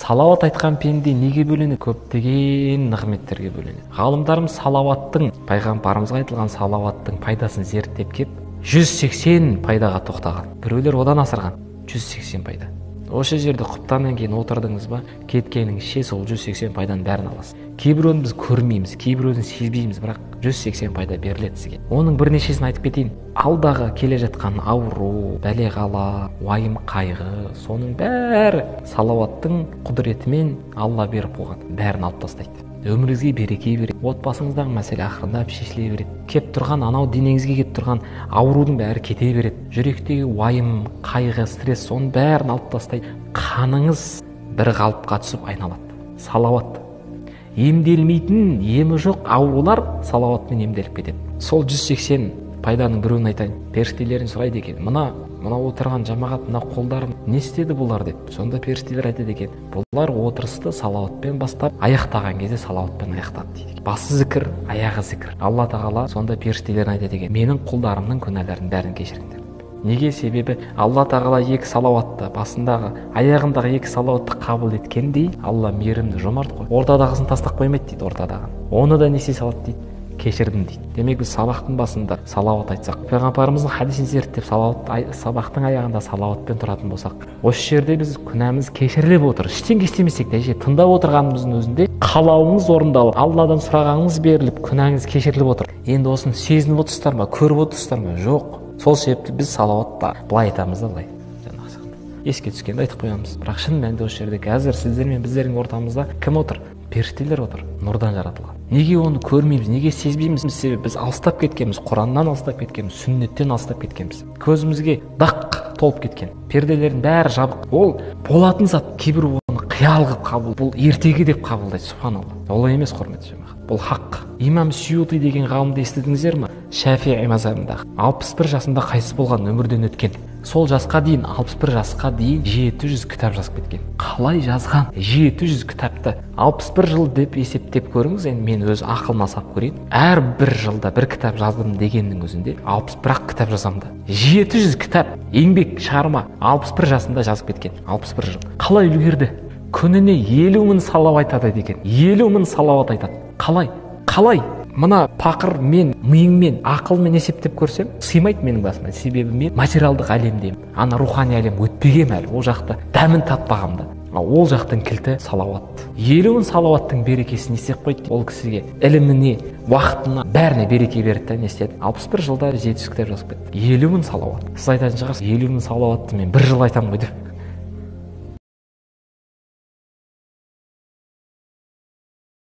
Салауат айтқан пенде неге бөленеді? Көптеген нығметтерге бөленеді. Ғалымдарымыз салауаттың, пайғамбарымызға айтылған салауаттың пайдасын зерттеп кеп 180 пайдаға тоқтаған. Біреулер одан асырған. 180 пайда. Осы жерде құптаннан кейін отырдыңыз ба, кеткеніңізше сол 180 пайданың бәрін аласыз. Кейбіреуін біз көрмейміз, кейбіреуін сезбейміз, бірақ 180 пайда беріледі сізге. Оның бірнешесін айтып кетейін. Алдағы келе жатқан ауру, бәле-қала, уайым, қайғы, соның бәрі салауаттың құдіретімен Алла беріп қойған. Бәрін алып тастайды. Өміріңізге береке береді. Отбасыңыздағы мәселе ақырындап шешіле береді. Кеп тұрған анау денеңізге кеп тұрған аурудың бәрі кете береді. Жүректегі уайым, қайғы, стресс, соның бәрін алып тастайды. Қаныңыз бір қалыпқа түсіп айналады. Салауат. Емделмейтін, емі жоқ аурулар салауатпен емделіп кетеді. Сол 180 пайданың біреуін айтайын. Періштелерін сұрайды екен. Мына отырған жамағат, мына қолдарым не істеді бұлар деп. Сонда періштелер айтады екен. Бұлар отырысты салауатпен бастап, аяқтаған кезде салауатпен аяқтады дейді. Басы зікір, аяғы зікір. Алла тағала сонда періштелерін айтады екен. Менің құлдарымның күнәләрін бәрін кешіріңдер. Неге? Себебі Алла тағала екі салауатты, басындағы, аяғындағы екі салауатты қабыл еткендей, Алла мейірімді, жомарт қой. Ортадағысын тастап қоймайды дейді, ортадағы. Оны да несе салады дейді? Кешірдім дейді. Демек біз сабақтың басында салауат айтсақ, пайғамбарымыздың хадисін зерттеп сабақтың аяғында салауатпен тұратын болсақ, осы жерде біз күнәміз кешіріліп отыр. Ештеңе істемесек те, тыңдап отырғанымыздың өзінде қалауыңыз орындалып, Алладан сұрағаныңыз беріліп, күнәңіз кешіріліп отыр. Енді осыны сезініп отырсыздар ма, көріп отырсыздар ма? Жоқ. Сол себепті біз салауатта былай айтамыз да, былай. Еске түскенде айтып қоямыз. Бірақ шын мәнінде осы жерде қазір сіздер мен біздердің ортамызда кім отыр? Періштелер отыр, нұрдан жаратылған. Неге оны көрмейміз, неге сезбейміз? Себебі біз алыстап кеткенбіз, Құраннан алыстап кеткенбіз, сүннеттен алыстап кеткенбіз. Көзімізге дақ толып кеткен. Перделердің бәрі жабық. Ол болатын зат, кейбір оны қиял қылып қабыл, бұл ертегі деп қабылдайды, субханалла. Олай емес, құрметті жамағат. Бұл хақ. Имам Сюти деген ғалымды естідіңіздер ме? Шафиғи мазхабындағы 61 жасында қайтыс болған, өмірден өткен. Сол жасқа дейін, 61 жасқа дейін 700 кітап жазып кеткен. Қалай жазған? 700 кітапты 61 жыл деп есептеп көріңіз. Енді мен өз ақылыма сап көрейін. Әр бір жылда бір кітап жаздым дегеннің өзінде 61 кітап жазам да. 700 кітап еңбек шығарма 61 жасында жазып кеткен. 61 жыл. Қалай үлгерді? Күніне 50 мың салауат айтады екен. 50 мың салауат айтады. Қалай? Мына пақыр мен миыңмен, ақылмен есептеп көрсем, сыймайды менің басыма. Себебі мен материалдық әлемдемін. Ана рухани әлем өтпегем әлі. Ол жақты дәмін татпағам да. Ол жақтың кілті салауат. 50 мың салауаттың берекесін есеп қойды. Ол кісіге іліміне, уақытына, бәріне береке берді. Не істеді? 61 жылда 700 кітап жазып кетті. 50 мың салауат. Сіз айтатын шығарсыз, 50 мың салауатты мен бір жыл айтамын ғой деп.